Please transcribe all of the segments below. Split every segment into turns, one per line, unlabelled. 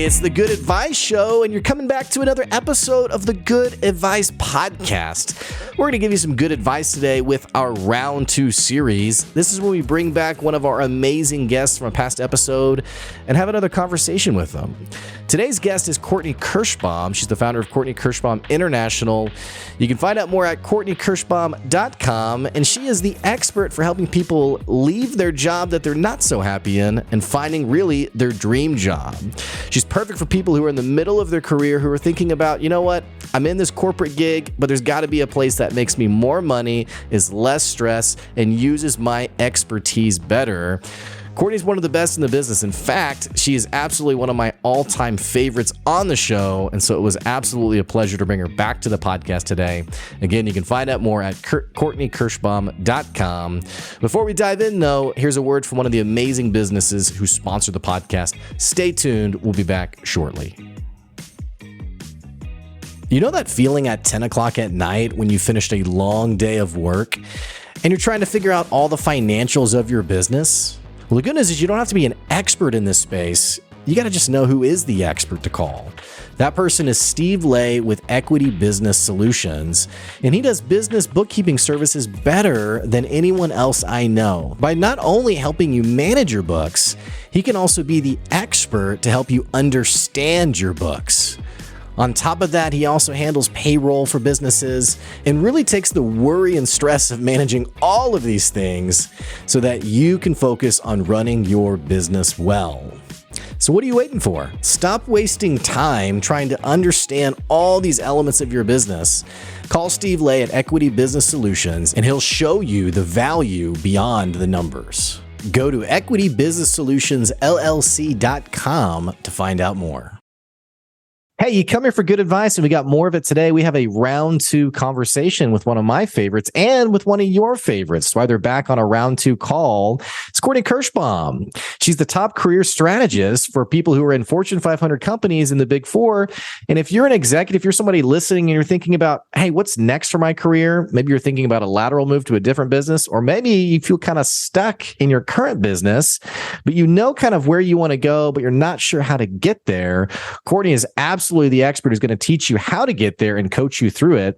Hey, it's the Good Advice Show, and you're coming back to another episode of the Good Advice Podcast. We're going to give you some good advice today with our Round 2 series. This is where we bring back one of our amazing guests from a past episode and have another conversation with them. Today's guest is Courtney Kirschbaum. She's the founder of Courtney Kirschbaum International. You can find out more at CourtneyKirschbaum.com, and she is the expert for helping people leave their job that they're not so happy in and finding really their dream job. She's perfect for people who are in the middle of their career who are thinking about, you know what, I'm in this corporate gig, but there's got to be a place that makes me more money, is less stress, and uses my expertise better. Courtney's one of the best in the business. In fact, she is absolutely one of my all-time favorites on the show, and so it was absolutely a pleasure to bring her back to the podcast today. Again, you can find out more at CourtneyKirschbaum.com. Before we dive in, though, here's a word from one of the amazing businesses who sponsor the podcast. Stay tuned. We'll be back shortly. You know that feeling at 10 o'clock at night when you finished a long day of work and you're trying to figure out all the financials of your business? Well, the good news is you don't have to be an expert in this space. You got to just know who is the expert to call. That person is Steve Lay with Equity Business Solutions, and he does business bookkeeping services better than anyone else I know. By not only helping you manage your books, he can also be the expert to help you understand your books. On top of that, he also handles payroll for businesses and really takes the worry and stress of managing all of these things so that you can focus on running your business well. So what are you waiting for? Stop wasting time trying to understand all these elements of your business. Call Steve Lay at Equity Business Solutions and he'll show you the value beyond the numbers. Go to equitybusinesssolutionsllc.com to find out more. Hey, you come here for good advice, and we got more of it today. We have a round 2 conversation with one of my favorites and with one of your favorites. That's why they're back on a round 2 call. It's Courtney Kirschbaum. She's the top career strategist for people who are in Fortune 500 companies in the Big Four. And if you're an executive, you're somebody listening and you're thinking about, hey, what's next for my career? Maybe you're thinking about a lateral move to a different business, or maybe you feel kind of stuck in your current business, but you know kind of where you want to go, but you're not sure how to get there. Courtney is absolutely the expert who's going to teach you how to get there and coach you through it.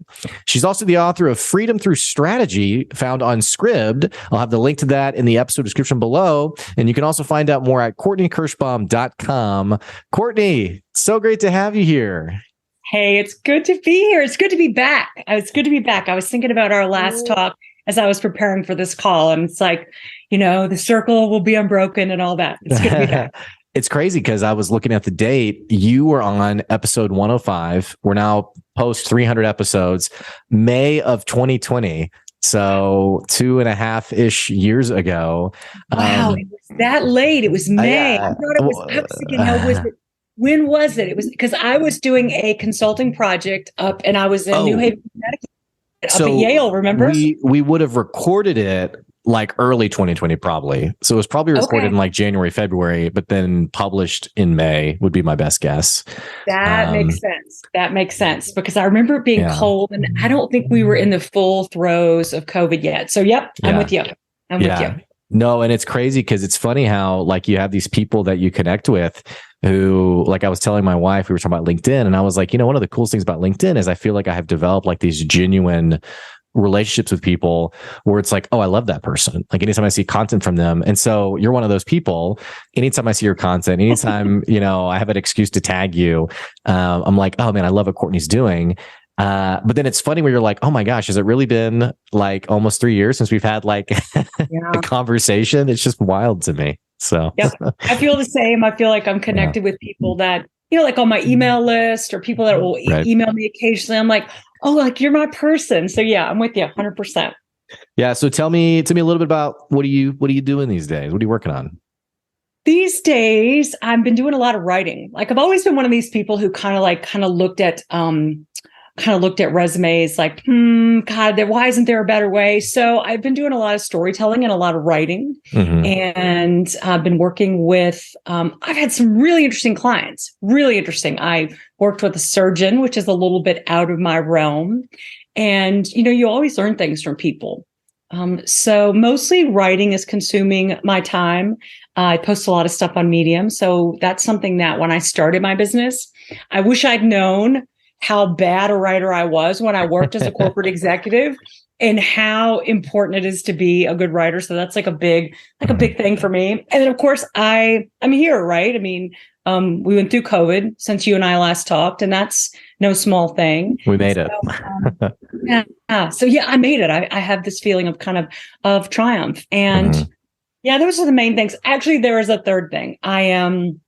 She's also the author of Freedom Through Strategy, found on Scribd. I'll have the link to that in the episode description below. And you can also find out more at CourtneyKirschbaum.com. Courtney, so great to have you here.
Hey, it's good to be here. It's good to be back. It's good to be back. I was thinking about our last talk as I was preparing for this call. And it's like, you know, the circle will be unbroken and all that. It's good to be back.
It's crazy because I was looking at the date. You were on episode 105. We're now post 300 episodes, May of 2020. So 2.5-ish years ago.
Wow, it was that late. It was May. I thought it was, I was thinking, how was it? When was it? It was because I was doing a consulting project up and I was in New Haven, Connecticut, up at Yale, remember?
We would have recorded it like early 2020, probably. So it was probably recorded in like January, February, but then published in May would be my best guess.
That makes sense. That makes sense because I remember it being cold and I don't think we were in the full throes of COVID yet. So yep, I'm with you. I'm with you.
No, and it's crazy because it's funny how like you have these people that you connect with who, like I was telling my wife, we were talking about LinkedIn and I was like, you know, one of the coolest things about LinkedIn is I feel like I have developed like these genuine relationships with people where it's like, oh, I love that person. Like anytime I see content from them. And so you're one of those people. Anytime I see your content, anytime, you know, I have an excuse to tag you, I'm like, oh man, I love what Courtney's doing. But then it's funny where you're like, oh my gosh, has it really been like almost 3 years since we've had like a conversation? It's just wild to me. So
I feel the same. I feel like I'm connected with people that, you know, like on my email list or people that will email me occasionally. I'm like, oh, like you're my person. So yeah, I'm with you 100%.
Yeah. So tell me a little bit about what are you doing these days? What are you working on?
These days, I've been doing a lot of writing. Like I've always been one of these people who kind of looked at resumes like, God, why isn't there a better way? So I've been doing a lot of storytelling and a lot of writing. And I've been working with, I've had some really interesting clients, really interesting. I worked with a surgeon, which is a little bit out of my realm. And, you know, you always learn things from people. So mostly writing is consuming my time. I post a lot of stuff on Medium. So that's something that when I started my business, I wish I'd known how bad a writer I was when I worked as a corporate executive and how important it is to be a good writer. So that's like a big thing for me. And then of course I'm here, right? I mean, we went through COVID since you and I last talked, and that's no small thing.
We made it.
Yeah. So yeah, I made it. I have this feeling of of triumph. And yeah, those are the main things. Actually, there is a third thing. I am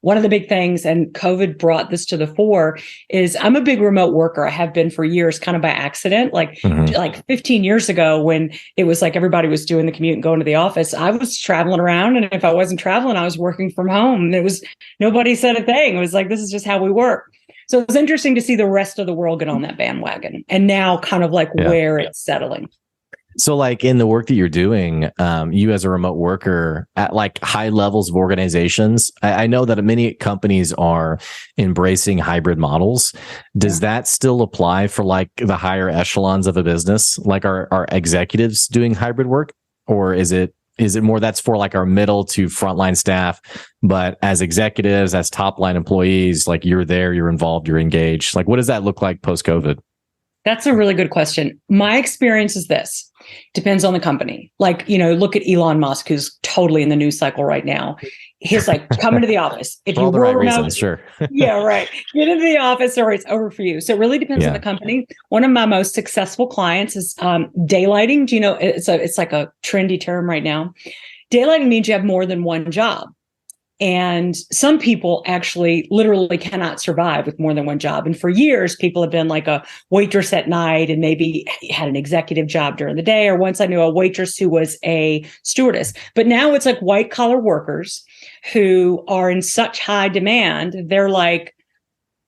one of the big things, and COVID brought this to the fore, is I'm a big remote worker. I have been for years, kind of by accident. Like 15 years ago, when it was like everybody was doing the commute and going to the office, I was traveling around. And if I wasn't traveling, I was working from home. Nobody said a thing. It was like, this is just how we work. So it was interesting to see the rest of the world get on that bandwagon, and now kind of like where it's settling.
So like in the work that you're doing, you as a remote worker at like high levels of organizations, I know that many companies are embracing hybrid models. Does that still apply for like the higher echelons of a business? Like are executives doing hybrid work, or is it more that's for like our middle to frontline staff, but as executives, as top line employees, like you're there, you're involved, you're engaged. Like what does that look like post-COVID? That's
a really good question. My experience is this. Depends on the company. Like, look at Elon Musk, who's totally in the news cycle right now. He's like, come into the office. If you
all the right reasons, sure.
Yeah, right. Get into the office or it's over for you. So it really depends on the company. One of my most successful clients is daylighting. Do you know, it's like a trendy term right now. Daylighting means you have more than one job. And some people actually literally cannot survive with more than one job. And for years, people have been like a waitress at night and maybe had an executive job during the day. Or once I knew a waitress who was a stewardess. But now it's like white collar workers who are in such high demand. They're like,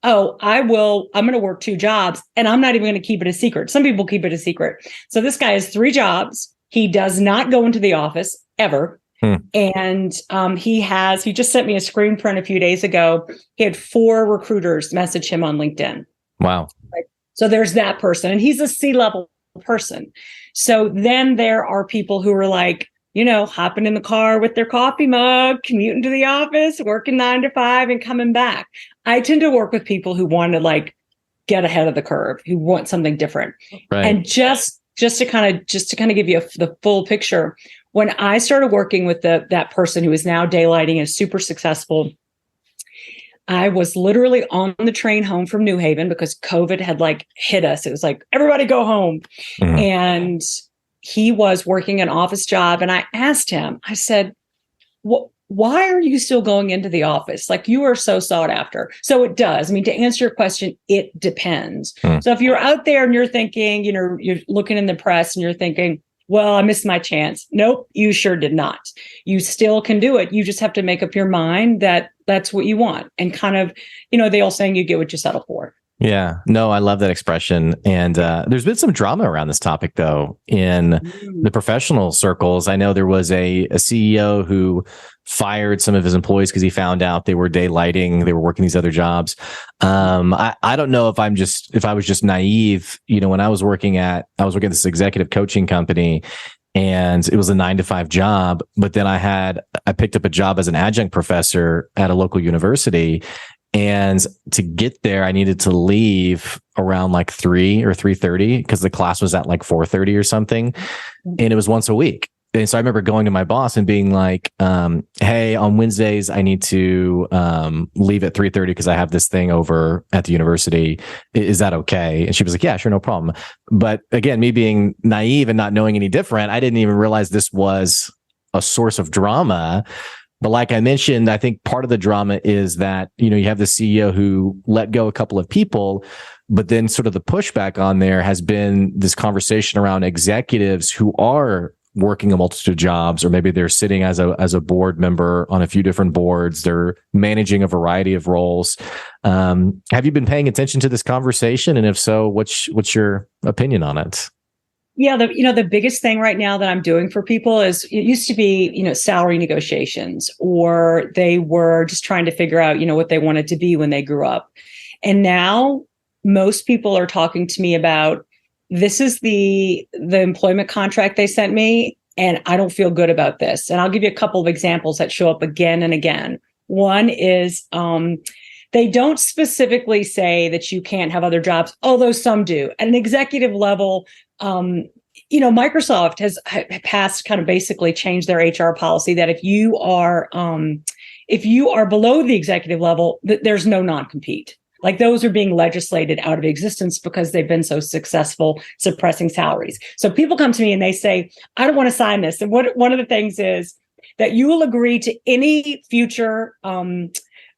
oh, I'm going to work 2 jobs and I'm not even going to keep it a secret. Some people keep it a secret. So this guy has 3 jobs. He does not go into the office ever. And he just sent me a screen print a few days ago. He had 4 recruiters message him on LinkedIn.
Wow.
Right? So there's that person, and he's a C-level person. So then there are people who are like, hopping in the car with their coffee mug, commuting to the office, working 9 to 5 and coming back. I tend to work with people who want to like get ahead of the curve, who want something different. Right. And just to kind of give you the full picture, when I started working with that person who is now daylighting and is super successful, I was literally on the train home from New Haven because COVID had like hit us. It was like, everybody go home. And he was working an office job. And I asked him, I said, why are you still going into the office? Like, you are so sought after. So it does. I mean, to answer your question, it depends. So if you're out there and you're thinking, you're looking in the press and you're thinking, well, I missed my chance. Nope, you sure did not. You still can do it. You just have to make up your mind that that's what you want. And kind of, the old saying, you get what you settle for.
Yeah, no, I love that expression. And there's been some drama around this topic, though, in the professional circles. I know there was a CEO who fired some of his employees because he found out they were daylighting, they were working these other jobs. I don't know if I was just naive. When I was working at this executive coaching company, and it was a 9 to 5 job, but then I picked up a job as an adjunct professor at a local university. And to get there, I needed to leave around like 3 or 3:30 because the class was at like 4:30 or something. And it was once a week. And so I remember going to my boss and being like, hey, on Wednesdays, I need to leave at 3:30 because I have this thing over at the university. Is that okay? And she was like, yeah, sure, no problem. But again, me being naive and not knowing any different, I didn't even realize this was a source of drama. But like I mentioned, I think part of the drama is that, you have the CEO who let go a couple of people, but then sort of the pushback on there has been this conversation around executives who are working a multitude of jobs, or maybe they're sitting as a board member on a few different boards. They're managing a variety of roles. Have you been paying attention to this conversation? And if so, what's your opinion on it?
Yeah, the biggest thing right now that I'm doing for people is, it used to be, salary negotiations, or they were just trying to figure out, what they wanted to be when they grew up. And now most people are talking to me about, this is the employment contract they sent me, and I don't feel good about this. And I'll give you a couple of examples that show up again and again. One is they don't specifically say that you can't have other jobs, although some do. At an executive level, Microsoft has passed, kind of basically changed their HR policy that if you are below the executive level, there's no non-compete. Like those are being legislated out of existence because they've been so successful suppressing salaries. So people come to me and they say, I don't want to sign this. And one of the things is that you will agree to any future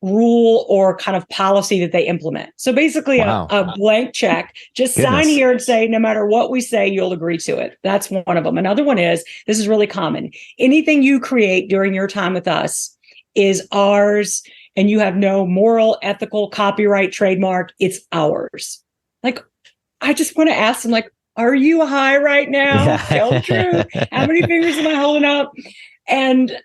rule or kind of policy that they implement. So basically a blank check, just sign here and say, no matter what we say, you'll agree to it. That's one of them. Another one is, this is really common. Anything you create during your time with us is ours, and you have no moral, ethical, copyright, trademark. It's ours. Like, I just want to ask them, like, are you high right now? Yeah. Tell the truth. How many fingers am I holding up? And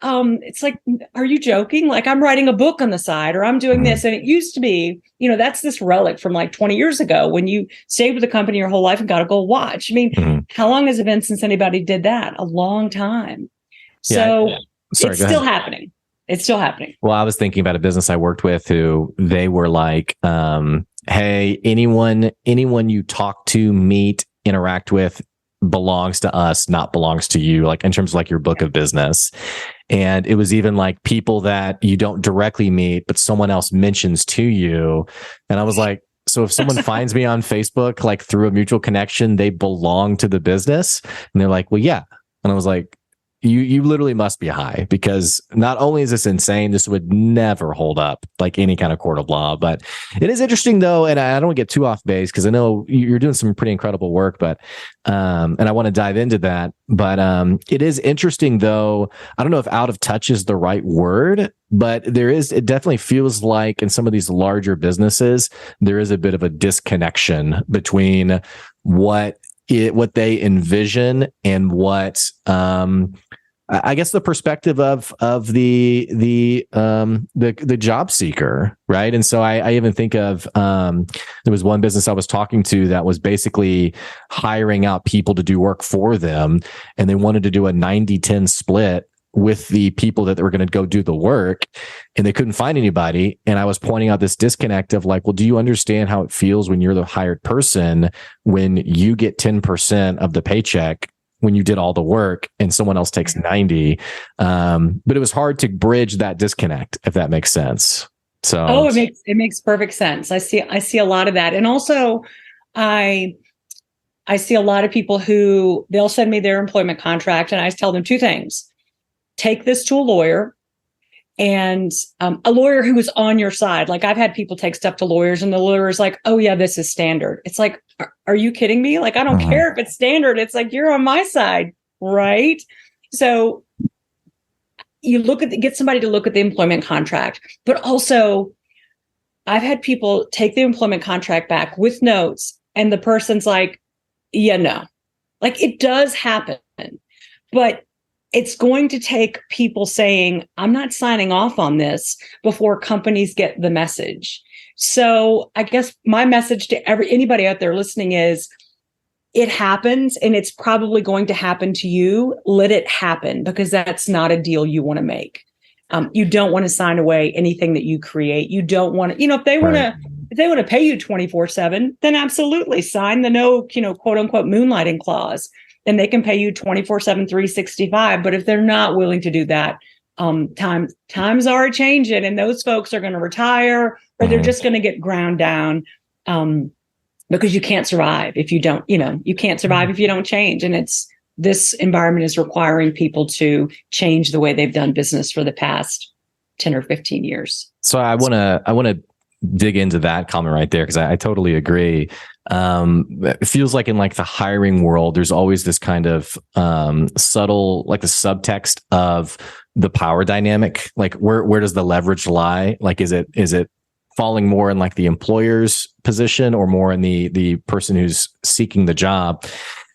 it's like, are you joking? Like, I'm writing a book on the side, or I'm doing this. And it used to be, that's this relic from like 20 years ago when you stayed with the company your whole life and got a gold watch. I mean, how long has it been since anybody did that? A long time. So it's still happening. It's still happening.
Well, I was thinking about a business I worked with who they were like, hey, anyone you talk to, meet, interact with belongs to us, not belongs to you, like in terms of like your book of business. And it was even like people that you don't directly meet, but someone else mentions to you. And I was like, so if someone finds me on Facebook, like through a mutual connection, they belong to the business. And they're like, well, yeah. And I was like, you literally must be high, because not only is this insane, this would never hold up like any kind of court of law. But it is interesting though, and I don't want to get too off base because I know you're doing some pretty incredible work, but and I want to dive into that. But it is interesting though. I don't know if out of touch is the right word, but it definitely feels like in some of these larger businesses, there is a bit of a disconnection between what they envision and what I guess the perspective of the job seeker, right? And so I even think of there was one business I was talking to that was basically hiring out people to do work for them, and they wanted to do a 90-10 split with the people that were going to go do the work, and they couldn't find anybody. And I was pointing out this disconnect of like, well, do you understand how it feels when you're the hired person, when you get 10% of the paycheck when you did all the work and someone else takes 90? But it was hard to bridge that disconnect, if that makes sense. So
it makes perfect sense. I see a lot of that. And also I see a lot of people who they'll send me their employment contract, and I tell them two things. Take this to a lawyer, and a lawyer who is on your side. Like, I've had people take stuff to lawyers and the lawyer is like, oh yeah, this is standard. It's like, are you kidding me? Like, I don't care if it's standard. It's like, you're on my side, right? So you get somebody to look at the employment contract, but also I've had people take the employment contract back with notes, and the person's like, yeah, no. Like, it does happen, but it's going to take people saying, I'm not signing off on this before companies get the message. So I guess my message to anybody out there listening is, it happens, and it's probably going to happen to you. Let it happen, because that's not a deal you want to make. You don't want to sign away anything that you create. You don't want to, if they want to pay you 24/7, then absolutely sign the no, quote unquote moonlighting clause. And they can pay you 24/7, 365. But if they're not willing to do that, times are changing, and those folks are going to retire, or they're just going to get ground down, because you can't survive if you don't, you can't survive if you don't change. And this environment is requiring people to change the way they've done business for the past 10 or 15 years. So
I want to dig into that comment right there, because I totally agree. It feels like in like the hiring world, there's always this kind of subtle, like the subtext of the power dynamic. Like where does the leverage lie? Like, is it falling more in like the employer's position, or more in the person who's seeking the job?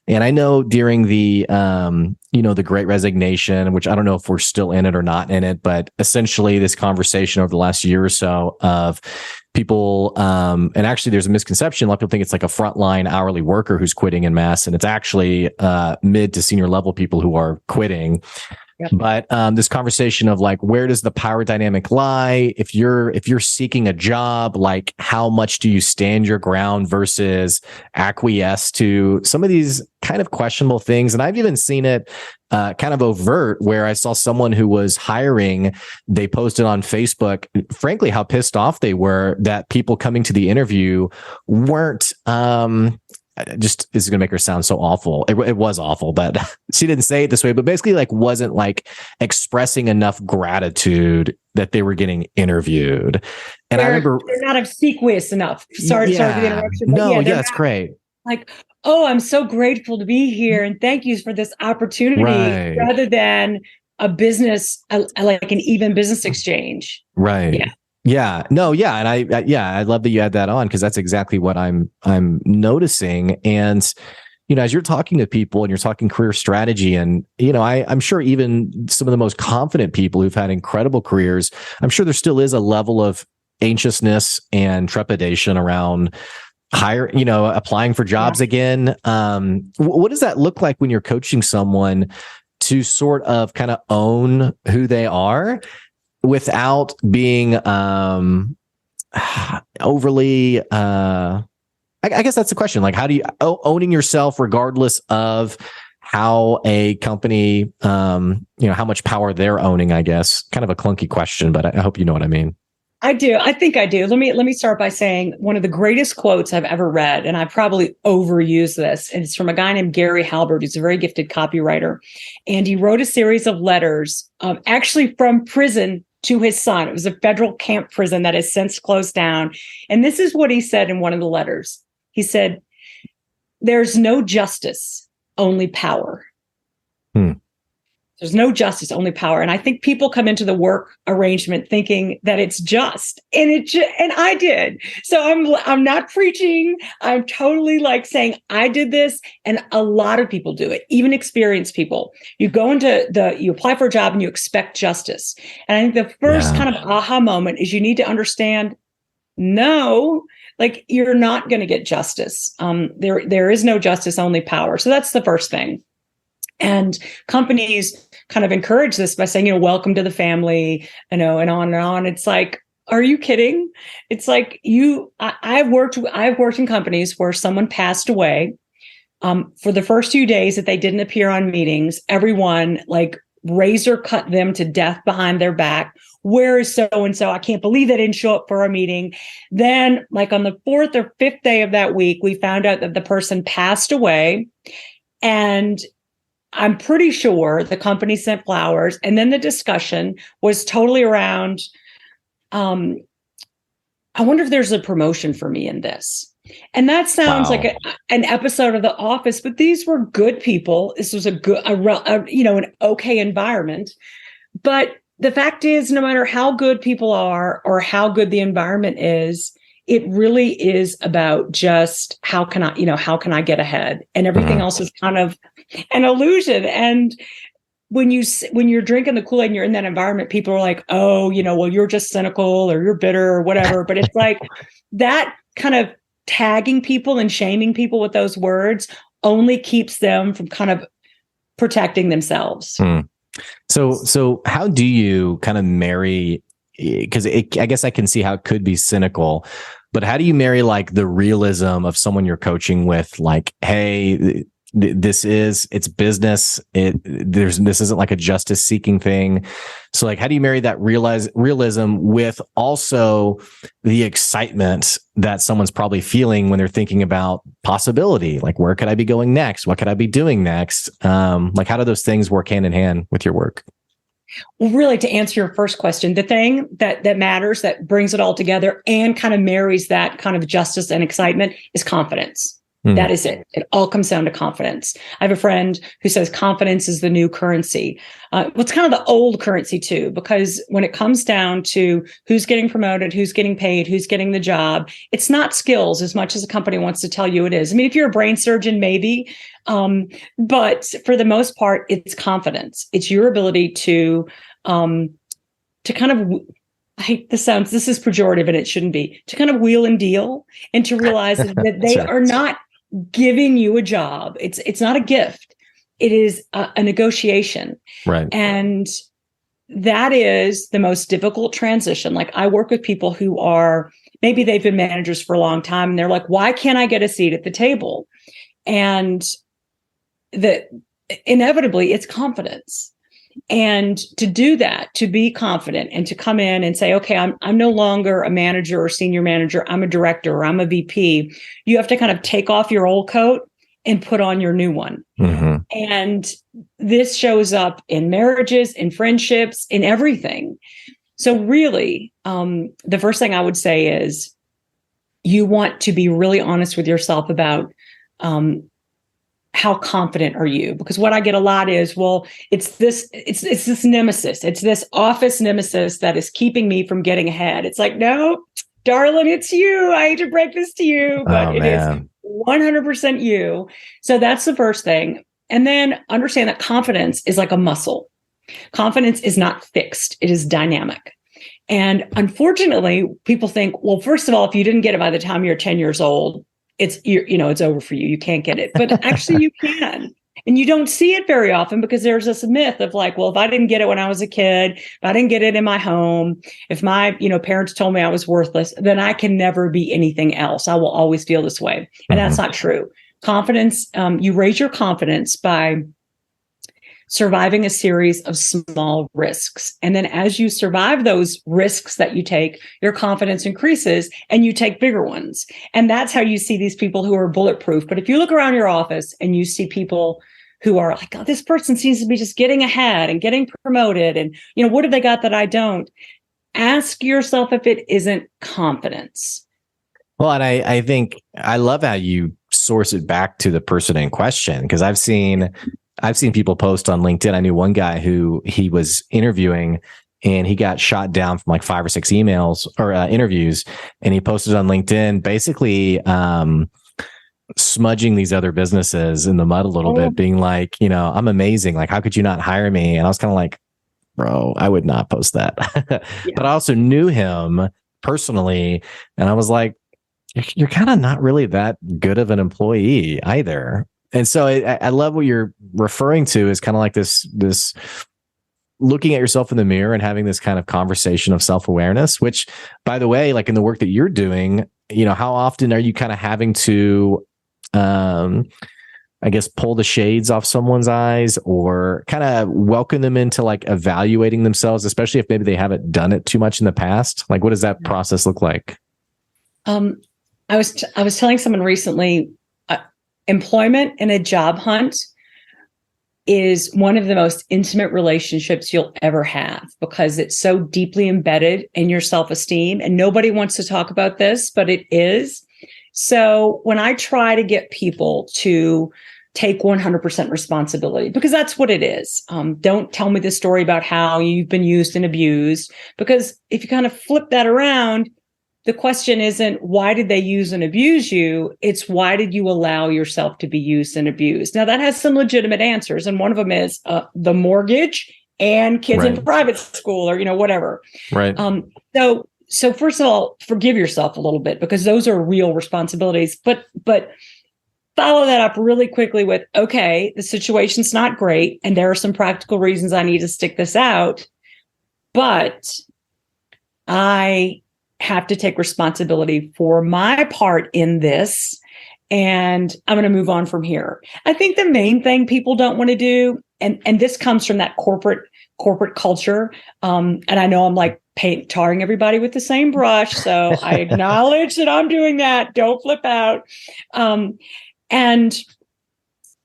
And I know during the the Great Resignation, which I don't know if we're still in it or not in it, but essentially this conversation over the last year or so of people, and actually there's a misconception. A lot of people think it's like a frontline hourly worker who's quitting en masse, and it's actually mid to senior level people who are quitting. Yep. But this conversation of like, where does the power dynamic lie? If you're seeking a job, like how much do you stand your ground versus acquiesce to some of these kind of questionable things? And I've even seen it kind of overt, where I saw someone who was hiring. They posted on Facebook, frankly, how pissed off they were that people coming to the interview weren't. Just this is gonna make her sound so awful. It was awful, but she didn't say it this way. But basically, like, wasn't like expressing enough gratitude that they were getting interviewed. And I remember
they're not obsequious enough. Sorry for the interruption.
No, yeah, it's great.
Like, oh, I'm so grateful to be here, and thank you for this opportunity, rather than a business, like an even business exchange.
Right. Yeah. Yeah, no, yeah. And I love that you add that on, because that's exactly what I'm noticing. And, as you're talking to people and you're talking career strategy, and, I'm sure even some of the most confident people who've had incredible careers, I'm sure there still is a level of anxiousness and trepidation around applying for jobs again. What does that look like when you're coaching someone to sort of kind of own who they are, without being overly, I guess that's the question. Like, how do you owning yourself regardless of how a company, how much power they're owning, I guess. Kind of a clunky question, but I hope you know what I mean.
I do. I think I do. Let me start by saying one of the greatest quotes I've ever read, and I probably overuse this, and it's from a guy named Gary Halbert, who's a very gifted copywriter. And he wrote a series of letters, actually from prison, to his son. It was a federal camp prison that has since closed down. And this is what he said in one of the letters. He said, "There's no justice, only power." There's no justice, only power. And I think people come into the work arrangement thinking that it's just, and I did. So I'm not preaching. I'm totally like saying I did this, and a lot of people do it, even experienced people. You go you apply for a job and you expect justice. And I think the first kind of aha moment is you need to understand, no, like you're not going to get justice. There is no justice, only power. So that's the first thing. And companies kind of encourage this by saying, welcome to the family, and on and on. It's like, are you kidding? It's like I've worked in companies where someone passed away. For the first few days that they didn't appear on meetings, everyone like razor cut them to death behind their back. Where is so-and-so? I can't believe they didn't show up for our meeting. Then, like on the fourth or fifth day of that week, we found out that the person passed away. And I'm pretty sure the company sent flowers, and then the discussion was totally around, I wonder if there's a promotion for me in this. And that sounds like an episode of The Office, but these were good people. This was an okay environment. But the fact is, no matter how good people are or how good the environment is, it really is about just how can I get ahead, and everything else is kind of an illusion. And when you're drinking the Kool-Aid and you're in that environment, people are like, oh, well, you're just cynical or you're bitter or whatever. But it's like that kind of tagging people and shaming people with those words only keeps them from kind of protecting themselves.
So how do you kind of marry? Because I guess I can see how it could be cynical, but how do you marry like the realism of someone you're coaching with, like, hey, it's business. This isn't like a justice seeking thing. So like, how do you marry that realism with also the excitement that someone's probably feeling when they're thinking about possibility? Like, where could I be going next? What could I be doing next? Like, how do those things work hand in hand with your work?
Well, really, to answer your first question, the thing that matters, that brings it all together and kind of marries that kind of justice and excitement, is confidence. That is it. It all comes down to confidence. I have a friend who says confidence is the new currency. It's kind of the old currency too, because when it comes down to who's getting promoted, who's getting paid, who's getting the job, it's not skills as much as a company wants to tell you it is. I mean, if you're a brain surgeon, maybe, but for the most part, it's confidence. It's your ability to kind of this is pejorative and it shouldn't be, to kind of wheel and deal and to realize that they
Sure.
are not giving you a job. It's not a gift. It is a negotiation.
Right.
And that is the most difficult transition. Like, I work with people who are, maybe they've been managers for a long time and they're like, why can't I get a seat at the table? And that inevitably it's confidence. And to do that, to be confident and to come in and say, okay, I'm no longer a manager or senior manager, I'm a director or I'm a VP. You have to kind of take off your old coat and put on your new one.
Mm-hmm.
And this shows up in marriages, in friendships, in everything. So really, the first thing I would say is you want to be really honest with yourself about how confident are you? Because what I get a lot is, well, it's this nemesis. It's this office nemesis that is keeping me from getting ahead. It's like, no, darling, it's you. I hate to break this to you, but it is 100% you. So that's the first thing. And then understand that confidence is like a muscle. Confidence is not fixed. It is dynamic. And unfortunately, people think, well, first of all, if you didn't get it by the time you're 10 years old, it's over for you. You can't get it. But actually you can. And you don't see it very often because there's this myth of like, well, if I didn't get it when I was a kid, if I didn't get it in my home, if my, parents told me I was worthless, then I can never be anything else. I will always feel this way. And that's not true. Confidence, you raise your confidence by surviving a series of small risks. And then as you survive those risks that you take, your confidence increases and you take bigger ones. And that's how you see these people who are bulletproof. But if you look around your office and you see people who are like, oh, this person seems to be just getting ahead and getting promoted. And, what have they got that I don't? Ask yourself if it isn't confidence.
Well, and I think I love how you source it back to the person in question, because I've seen people post on LinkedIn. I knew one guy who he was interviewing and he got shot down from like 5 or 6 emails or interviews. And he posted on LinkedIn, basically smudging these other businesses in the mud a little bit, being like, I'm amazing. Like, how could you not hire me? And I was kind of like, bro, I would not post that. But I also knew him personally. And I was like, you're kind of not really that good of an employee either. And so I love what you're referring to is kind of like this looking at yourself in the mirror and having this kind of conversation of self-awareness, which, by the way, like in the work that you're doing, how often are you kind of having to, I guess, pull the shades off someone's eyes or kind of welcome them into like evaluating themselves, especially if maybe they haven't done it too much in the past? Like, what does that process look like?
I was telling someone recently, employment and a job hunt is one of the most intimate relationships you'll ever have because it's so deeply embedded in your self-esteem. And nobody wants to talk about this, but it is. So when I try to get people to take 100% responsibility, because that's what it is. Don't tell me the story about how you've been used and abused, because if you kind of flip that around, the question isn't why did they use and abuse you? It's why did you allow yourself to be used and abused? Now that has some legitimate answers. And one of them is the mortgage and kids in private school or, whatever.
Right.
So first of all, forgive yourself a little bit because those are real responsibilities, but follow that up really quickly with, okay, the situation's not great. And there are some practical reasons I need to stick this out, but I have to take responsibility for my part in this, and I'm going to move on from here. I think the main thing people don't want to do, and this comes from that corporate culture, and I know I'm like tarring everybody with the same brush, so I acknowledge that I'm doing that. Don't flip out, and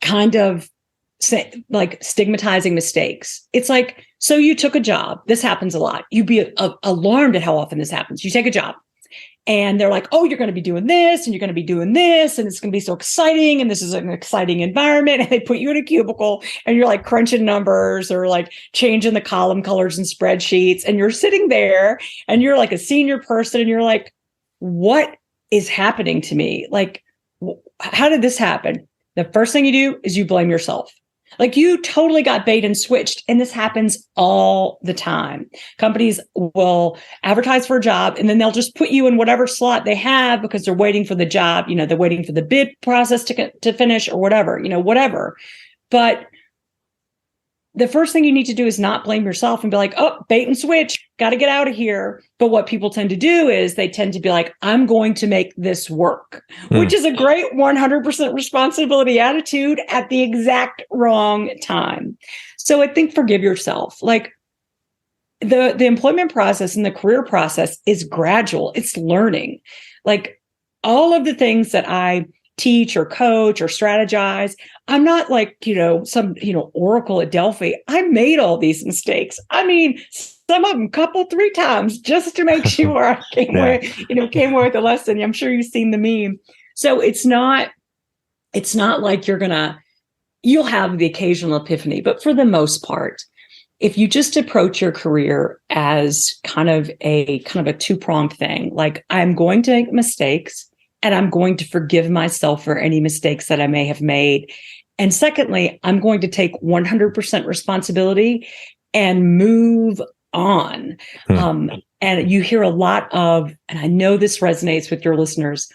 kind of like stigmatizing mistakes. It's like, so you took a job. This happens a lot. You'd be alarmed at how often this happens. You take a job and they're like, oh, you're going to be doing this and you're going to be doing this. And it's going to be so exciting. And this is an exciting environment. And they put you in a cubicle and you're like crunching numbers or like changing the column colors and spreadsheets. And you're sitting there and you're like a senior person and you're like, what is happening to me? Like, how did this happen? The first thing you do is you blame yourself. Like you totally got bait and switched. And this happens all the time. Companies will advertise for a job and then they'll just put you in whatever slot they have because they're waiting for the job. They're waiting for the bid process to finish or whatever, whatever. But the first thing you need to do is not blame yourself and be like, oh, bait and switch, got to get out of here. But what people tend to do is they tend to be like, I'm going to make this work, which is a great 100% responsibility attitude at the exact wrong time. So I think forgive yourself. Like the employment process and the career process is gradual. It's learning. Like all of the things that I teach or coach or strategize. I'm not like, some, Oracle at Delphi. I made all these mistakes. I mean, some of them couple, 3 times just to make sure I came away with the lesson. I'm sure you've seen the meme. So it's not like you'll have the occasional epiphany, but for the most part, if you just approach your career as kind of a 2-pronged thing, like I'm going to make mistakes, and I'm going to forgive myself for any mistakes that I may have made. And secondly, I'm going to take 100% responsibility and move on. And you hear a lot of, and I know this resonates with your listeners,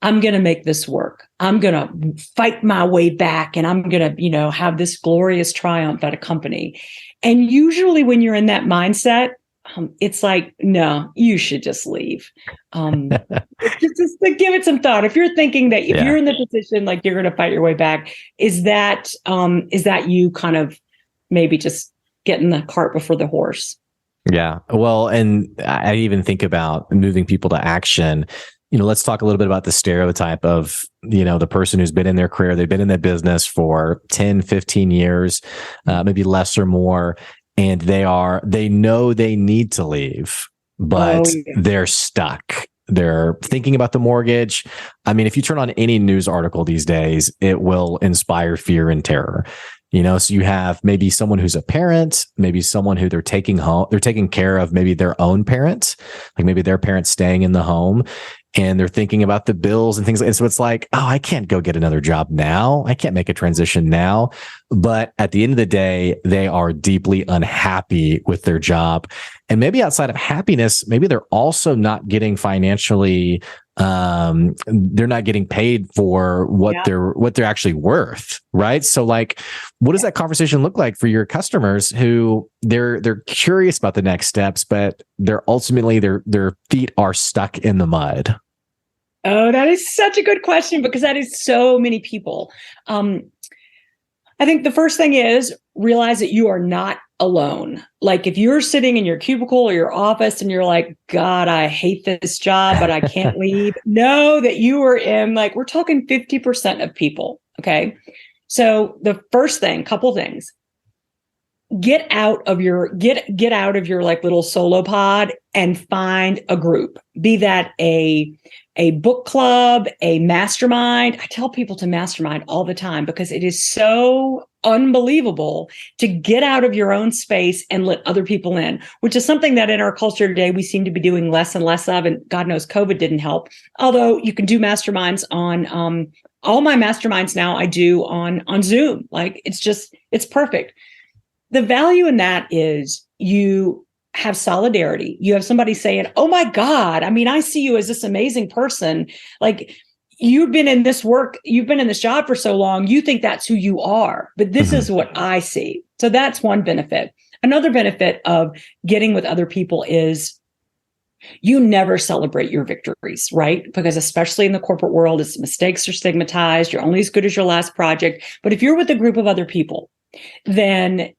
I'm going to make this work. I'm going to fight my way back and I'm going to, have this glorious triumph at a company. And usually when you're in that mindset, it's like, no, you should just leave. Just to give it some thought. If you're thinking that if you're in the position, like you're going to fight your way back, is that you kind of maybe just getting the cart before the horse?
Yeah. Well, and I even think about moving people to action. Let's talk a little bit about the stereotype of, the person who's been in their career, they've been in their business for 10, 15 years, maybe less or more. And they know they need to leave, but they're stuck. They're thinking about the mortgage. I mean, if you turn on any news article these days, it will inspire fear and terror. So you have maybe someone who's a parent, maybe someone who they're taking care of, maybe their own parents, like maybe their parents staying in the home. And they're thinking about the bills and things. And so it's like, oh, I can't go get another job now. I can't make a transition now. But at the end of the day, they are deeply unhappy with their job. And maybe outside of happiness, maybe they're also not getting financially, they're not getting paid for what they're actually worth. Right. So like, what does that conversation look like for your customers who they're curious about the next steps, but they're ultimately their feet are stuck in the mud?
Oh, that is such a good question because that is so many people. I think the first thing is realize that you are not alone. Like if you're sitting in your cubicle or your office and you're like, God, I hate this job, but I can't leave. Know that you are in, like, we're talking 50% of people. Okay. So the first thing, couple things, get out of your like little solo pod and find a group, be that a book club, a mastermind. I tell people to mastermind all the time because it is so unbelievable to get out of your own space and let other people in, which is something that in our culture today, we seem to be doing less and less of. And God knows COVID didn't help. Although you can do masterminds on, all my masterminds now I do on Zoom. Like it's perfect. The value in that is you have solidarity. You have somebody saying, oh my God, I mean, I see you as this amazing person. Like you've been in this job for so long, you think that's who you are, but this is what I see. So that's one benefit. Another benefit of getting with other people is you never celebrate your victories, right? Because especially in the corporate world, mistakes are stigmatized. You're only as good as your last project. But if you're with a group of other people, then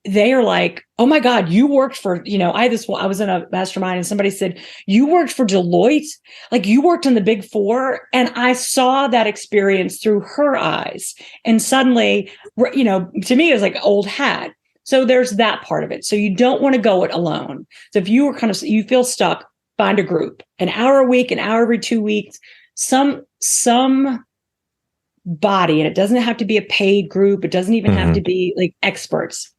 they are like, oh my God, you worked for, I was in a mastermind and somebody said, you worked for Deloitte, like you worked in the Big Four. And I saw that experience through her eyes. And suddenly, to me, it was like old hat. So there's that part of it. So you don't want to go it alone. So if you you feel stuck, find a group, an hour a week, an hour every 2 weeks, some body, and it doesn't have to be a paid group. It doesn't even have to be like experts.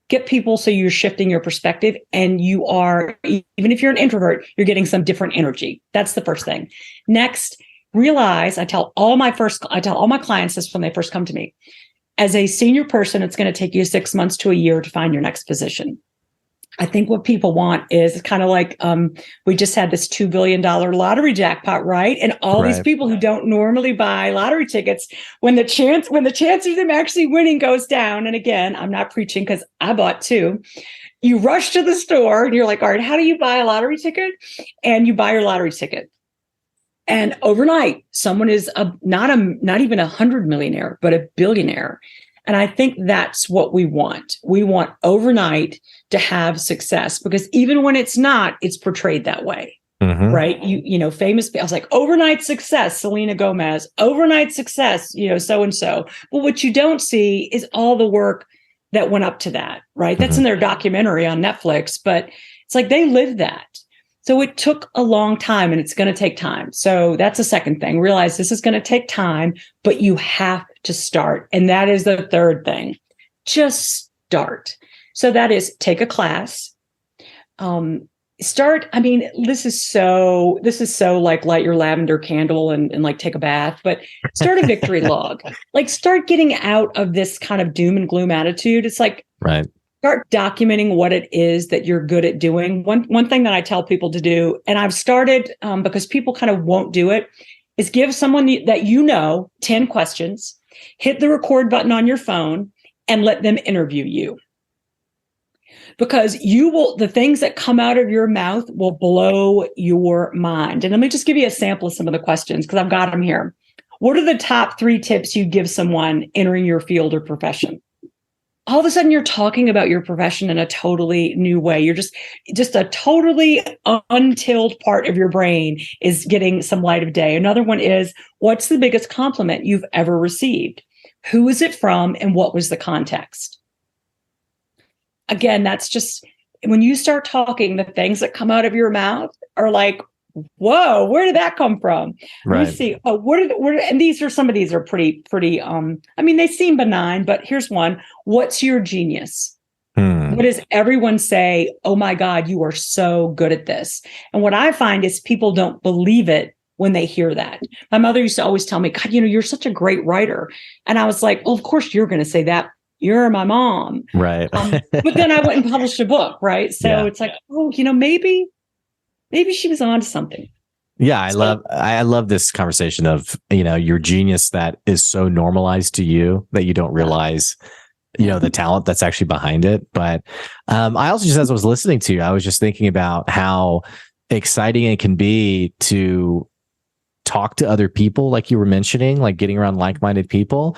Get people so you're shifting your perspective and you are, even if you're an introvert, you're getting some different energy. That's the first thing. Next, realize I tell all my clients this when they first come to me. as a senior person, it's going to take you 6 months to a year to find your next position. I think what people want is kind of like we just had this $2 billion lottery jackpot, right? And all these people who don't normally buy lottery tickets, when the chance of them actually winning goes down, and again, I'm not preaching because I bought two. You rush to the store and you're like, all right, how do you buy a lottery ticket? And you buy your lottery ticket. And overnight, someone is not even 100 millionaire, but a billionaire. And I think that's what we want. We want overnight to have success, because even when it's not, it's portrayed that way, right? You know, famous, I was like, overnight success, Selena Gomez, overnight success, you know, so-and-so. But what you don't see is all the work that went up to that, right? That's in their documentary on Netflix, but it's like they lived that. So it took a long time, and it's going to take time. So that's the second thing. Realize this is going to take time, but you have to start. And that is the third thing. Just start. So that is take a class. Start. I mean, this is so like light your lavender candle and like take a bath, but start a victory log. Like start getting out of this kind of doom and gloom attitude. It's like,
right.
Start documenting what it is that you're good at doing. One thing that I tell people to do, and I've started because people kind of won't do it, is give someone that you know 10 questions, hit the record button on your phone, and let them interview you. Because the things that come out of your mouth will blow your mind. And let me just give you a sample of some of the questions, because I've got them here. What are the top 3 tips you'd give someone entering your field or profession? All of a sudden you're talking about your profession in a totally new way. You're just a totally untilled part of your brain is getting some light of day. Another one is, what's the biggest compliment you've ever received? Who is it from? And what was the context? Again, that's just, when you start talking, the things that come out of your mouth are like, whoa, where did that come from?
Right.
Let me see. And some of these are pretty, I mean, they seem benign, but here's one. What's your genius? What does everyone say? Oh my God, you are so good at this. And what I find is people don't believe it when they hear that. My mother used to always tell me, God, you know, you're such a great writer. And I was like, well, of course you're going to say that. You're my mom.
Right.
But then I went and published a book, right? So It's like, oh, you know, maybe she was onto something.
Yeah, I love this conversation of, you know, your genius that is so normalized to you that you don't realize, you know, the talent that's actually behind it. But I also, just as I was listening to you, I was just thinking about how exciting it can be to talk to other people, like you were mentioning, like getting around like-minded people.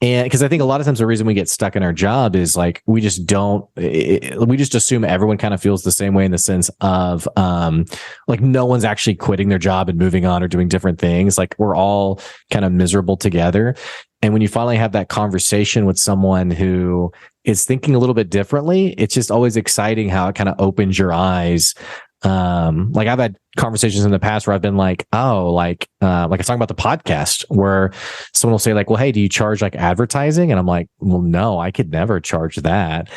And because I think a lot of times the reason we get stuck in our job is like, we just assume everyone kind of feels the same way, in the sense of like no one's actually quitting their job and moving on or doing different things. Like we're all kind of miserable together. And when you finally have that conversation with someone who is thinking a little bit differently, it's just always exciting how it kind of opens your eyes. Like I've had conversations in the past where I've been like, oh, like I was talking about the podcast, where someone will say like, well, hey, do you charge like advertising? And I'm like, well, no, I could never charge that.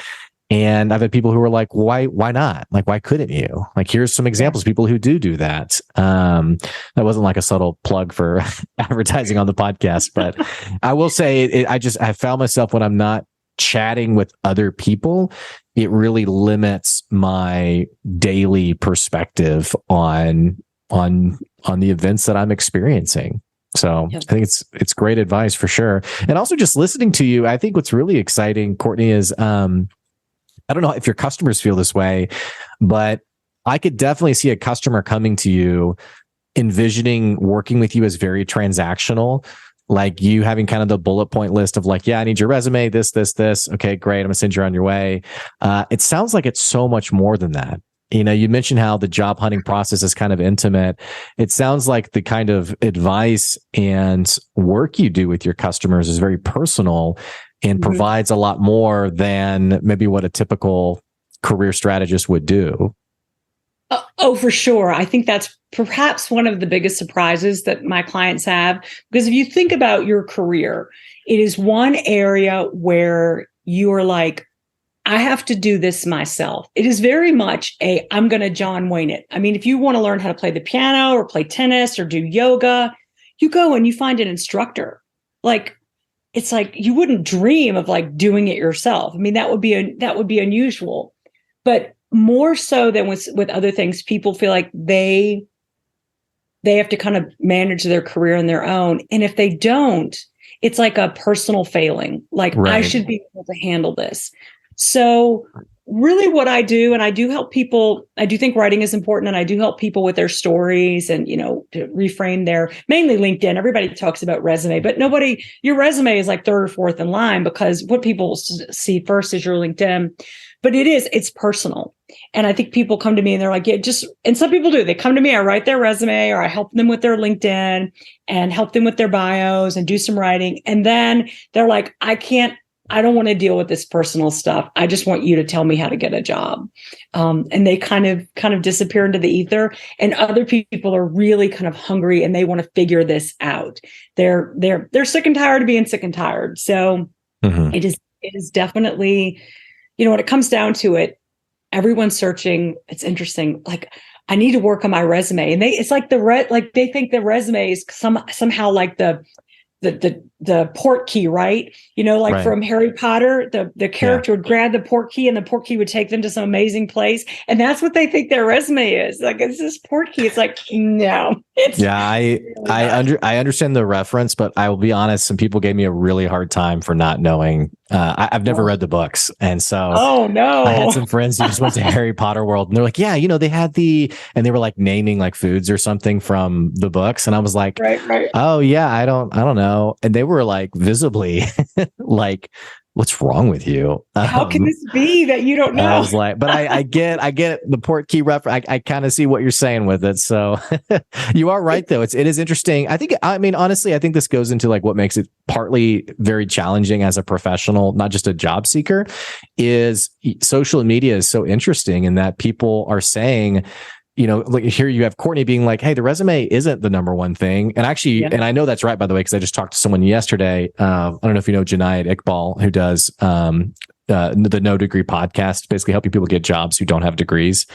And I've had people who are like, why not? Like, why couldn't you? Like, here's some examples of people who do that. That wasn't like a subtle plug for advertising on the podcast, but I will say I found myself, when I'm not chatting with other people, it really limits my daily perspective on the events that I'm experiencing. So I think it's great advice for sure. And also just listening to you, I think what's really exciting, Courtney, is I don't know if your customers feel this way, but I could definitely see a customer coming to you envisioning working with you as very transactional. Like you having kind of the bullet point list of like, yeah, I need your resume, this. Okay, great. I'm gonna send you on your way. It sounds like it's so much more than that. You know, you mentioned how the job hunting process is kind of intimate. It sounds like the kind of advice and work you do with your customers is very personal and provides a lot more than maybe what a typical career strategist would do.
Oh, for sure. I think that's perhaps one of the biggest surprises that my clients have, because if you think about your career, it is one area where you are like, I have to do this myself. It is very much I'm going to John Wayne it. I mean, if you want to learn how to play the piano or play tennis or do yoga, you go and you find an instructor. Like, it's like you wouldn't dream of like doing it yourself. I mean, that would be unusual. But more so than with other things, people feel like they have to kind of manage their career on their own. And if they don't, it's like a personal failing. Like, I should be able to handle this. So really what I do, and I do help people, I do think writing is important, and I do help people with their stories and, to reframe mainly LinkedIn. Everybody talks about resume, but your resume is like third or fourth in line, because what people see first is your LinkedIn. But it's personal. And I think people come to me and they're like, and some people do, they come to me, I write their resume, or I help them with their LinkedIn and help them with their bios and do some writing. And then they're like, I don't want to deal with this personal stuff. I just want you to tell me how to get a job. And they kind of disappear into the ether. And other people are really kind of hungry and they want to figure this out. They're sick and tired of being sick and tired. So it is definitely, when it comes down to it, everyone's searching. It's interesting. Like, I need to work on my resume, and it's like they think the resume is somehow like the port key, right? From Harry Potter, the character would grab the port key and the port key would take them to some amazing place. And that's what they think their resume is. Like, it's this port key. It's like, no.
I understand the reference, but I will be honest, some people gave me a really hard time for not knowing. I've never read the books. And so I had some friends who just went to Harry Potter world, and they're like, yeah, they had and they were like naming like foods or something from the books. And I was like, right. Oh yeah, I don't know. And they were like visibly like, what's wrong with you?
How can this be that you don't know?
I was like, but I get the port key reference. I kind of see what you're saying with it. So you are right, though. It is interesting. Honestly, I think this goes into like what makes it partly very challenging as a professional, not just a job seeker, is social media is so interesting in that people are saying, like here you have Courtney being like, hey, the resume isn't the number one thing. And actually, and I know that's right, by the way, because I just talked to someone yesterday. I don't know if you know Junaid Iqbal, who does the No Degree podcast, basically helping people get jobs who don't have degrees.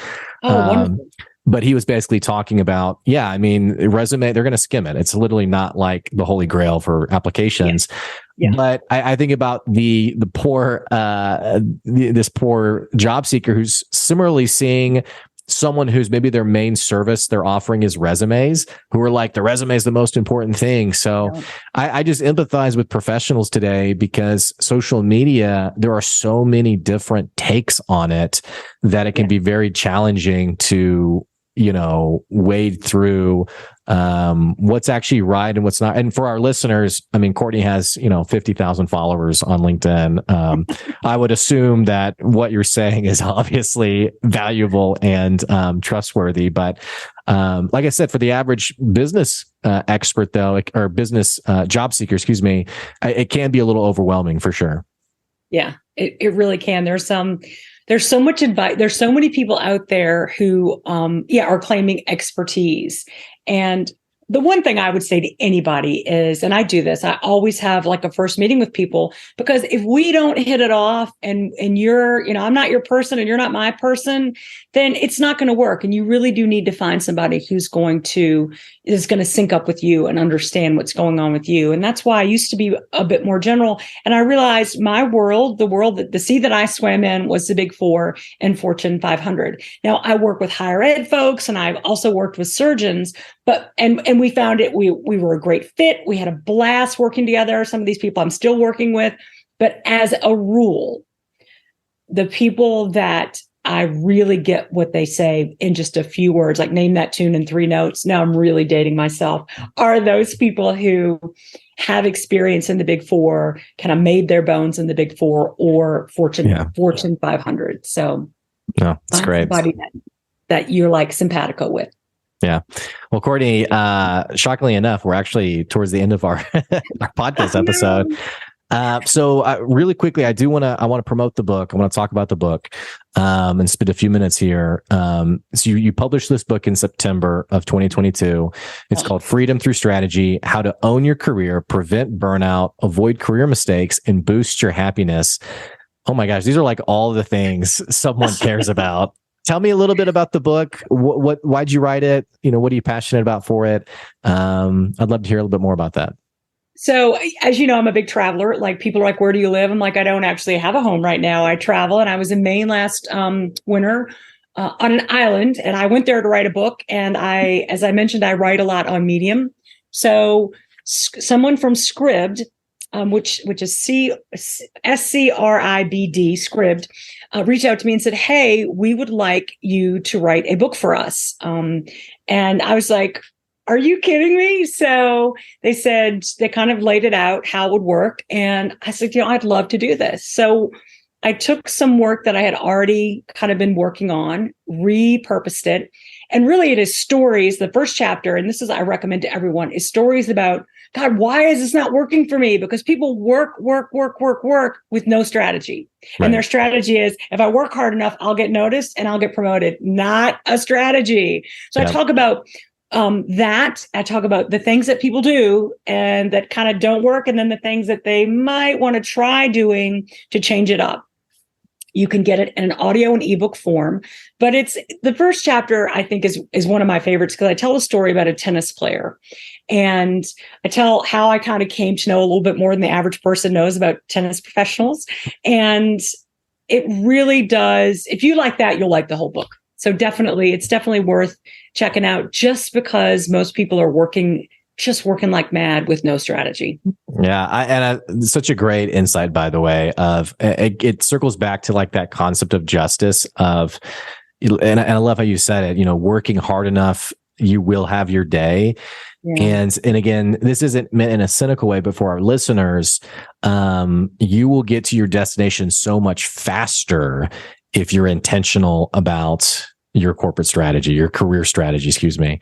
Wonderful.
But he was basically talking about, resume, they're going to skim it. It's literally not like the holy grail for applications. Yeah. But I think about the poor, this poor job seeker who's similarly seeing someone who's maybe their main service they're offering is resumes, who are like, the resume is the most important thing. So I just empathize with professionals today, because social media, there are so many different takes on it that it can be very challenging to, wade through what's actually right and what's not. And for our listeners, Courtney has, 50,000 followers on LinkedIn. I would assume that what you're saying is obviously valuable and trustworthy. But like I said, for the average business expert, though, or business job seeker, excuse me, it can be a little overwhelming for sure.
Yeah, it really can. There's so much advice. There's so many people out there who, are claiming expertise. And the one thing I would say to anybody is, and I do this, I always have like a first meeting with people, because if we don't hit it off and you're, I'm not your person and you're not my person, then it's not going to work. And you really do need to find somebody who's is going to sync up with you and understand what's going on with you. And that's why I used to be a bit more general. And I realized my world, the sea that I swam in, was the Big Four and Fortune 500. Now I work with higher ed folks, and I've also worked with surgeons, but, and we found it, we were a great fit. We had a blast working together. Some of these people I'm still working with, but as a rule, the people that I really get what they say in just a few words, like name that tune in 3 notes. Now I'm really dating myself. Are those people who have experience in the Big Four, kind of made their bones in the Big Four or Fortune 500. So
that's great.
Somebody that you're like simpatico with.
Yeah. Well, Courtney, shockingly enough, we're actually towards the end of our podcast episode. So really quickly, I want to promote the book. I want to talk about the book, and spend a few minutes here. So you published this book in September of 2022. It's called Freedom Through Strategy: How to Own Your Career, Prevent Burnout, Avoid Career Mistakes, and Boost Your Happiness. Oh my gosh. These are like all the things someone cares about. Tell me a little bit about the book. Why'd you write it? What are you passionate about for it? I'd love to hear a little bit more about that.
So as you know, I'm a big traveler. Like people are like, where do you live? I'm like, I don't actually have a home right now. I travel, and I was in Maine last winter on an island, and I went there to write a book. And as I mentioned, I write a lot on Medium. So someone from Scribd, which is SCRIBD, Scribd, reached out to me and said, hey, we would like you to write a book for us. And I was like, are you kidding me? So they said, they kind of laid it out how it would work. And I said, I'd love to do this. So I took some work that I had already kind of been working on, repurposed it. And really it is stories. The first chapter, and this is, I recommend to everyone, is stories about, God, why is this not working for me? Because people work with no strategy. Right. And their strategy is, if I work hard enough, I'll get noticed and I'll get promoted. Not a strategy. So I talk about that. I talk about the things that people do and that kind of don't work, and then the things that they might want to try doing to change it up. You can get it in an audio and ebook form, but it's the first chapter, I think, is one of my favorites because I tell a story about a tennis player, and I tell how I kind of came to know a little bit more than the average person knows about tennis professionals. And it really does. If you like that, you'll like the whole book. So it's definitely worth checking out, just because most people are working like mad with no strategy.
Yeah. Such a great insight, by the way, of it circles back to like that concept of justice of, and I love how you said it, working hard enough, you will have your day. Yeah. And again, this isn't meant in a cynical way, but for our listeners, you will get to your destination so much faster if you're intentional about your corporate strategy, your career strategy, excuse me.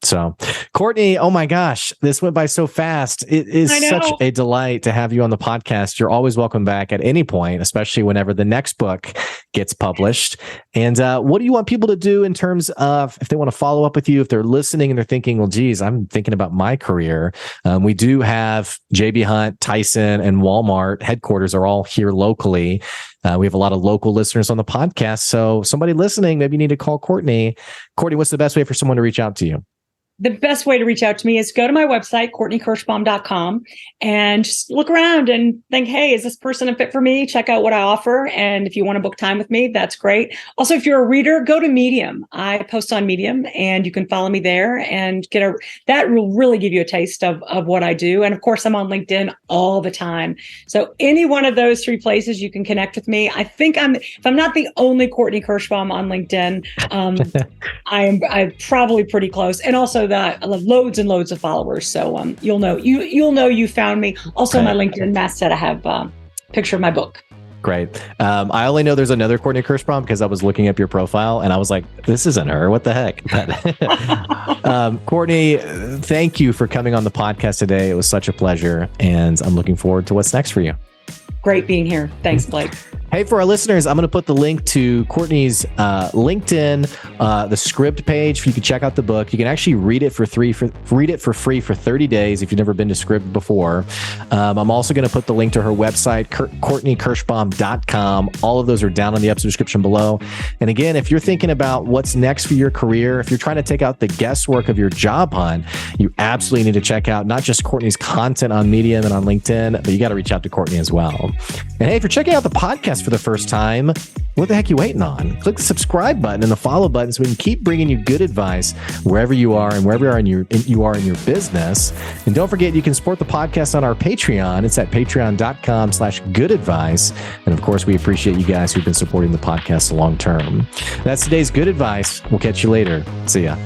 So, Courtney, oh my gosh, this went by so fast. It is such a delight to have you on the podcast. You're always welcome back at any point, especially whenever the next book gets published. And what do you want people to do in terms of if they want to follow up with you, if they're listening and they're thinking, well, geez, I'm thinking about my career. We do have JB Hunt, Tyson, and Walmart headquarters are all here locally. We have a lot of local listeners on the podcast. So somebody listening, maybe you need to call Courtney. Courtney, what's the best way for someone to reach out to you?
The best way to reach out to me is go to my website, CourtneyKirschbaum.com, and just look around and think, hey, is this person a fit for me? Check out what I offer. And if you want to book time with me, that's great. Also, if you're a reader, go to Medium. I post on Medium, and you can follow me there and that will really give you a taste of what I do. And of course, I'm on LinkedIn all the time. So any one of those three places, you can connect with me. I think if I'm not the only Courtney Kirschbaum on LinkedIn, I'm probably pretty close. And also that I have loads and loads of followers. So you'll know you found me. Also, my LinkedIn masthead, I have a picture of my book.
Great. I only know there's another Courtney Kirschbaum because I was looking up your profile and I was like, this isn't her. What the heck? But, Courtney, thank you for coming on the podcast today. It was such a pleasure, and I'm looking forward to what's next for you.
Great being here. Thanks, Blake.
Hey, for our listeners, I'm going to put the link to Courtney's LinkedIn, the Scribd page. You can check out the book. You can actually read it for free for 30 days if you've never been to Scribd before. I'm also going to put the link to her website, CourtneyKirschbaum.com. All of those are down in the episode description below. And again, if you're thinking about what's next for your career, if you're trying to take out the guesswork of your job hunt, you absolutely need to check out not just Courtney's content on Medium and on LinkedIn, but you got to reach out to Courtney as well. And hey, if you're checking out the podcast for the first time, what the heck are you waiting on? Click the subscribe button and the follow button so we can keep bringing you good advice wherever you are and wherever you are in your business. And don't forget, you can support the podcast on our Patreon. It's at patreon.com/goodadvice. And of course, we appreciate you guys who've been supporting the podcast long term. That's today's good advice. We'll catch you later. See ya.